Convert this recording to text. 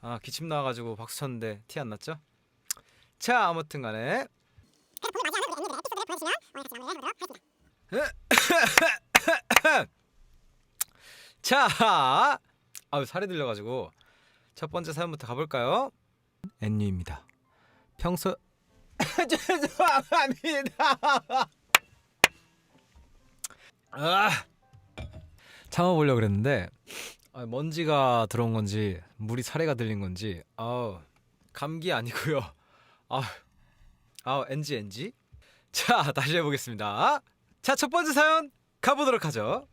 아 기침 나와가지고 박수 쳤는데 티 안 났죠? 자 아무튼간에 자 아유 살이 들려가지고 첫 번째 사연부터 가볼까요? 앤유입니다. 평소 죄송합니다. 아 참아보려고 그랬는데 먼지가 들어온 건지 물이 사례가 들린 건지 감기 아니고요. NG. 자 다시 해보겠습니다. 자 첫 번째 사연 가보도록 하죠.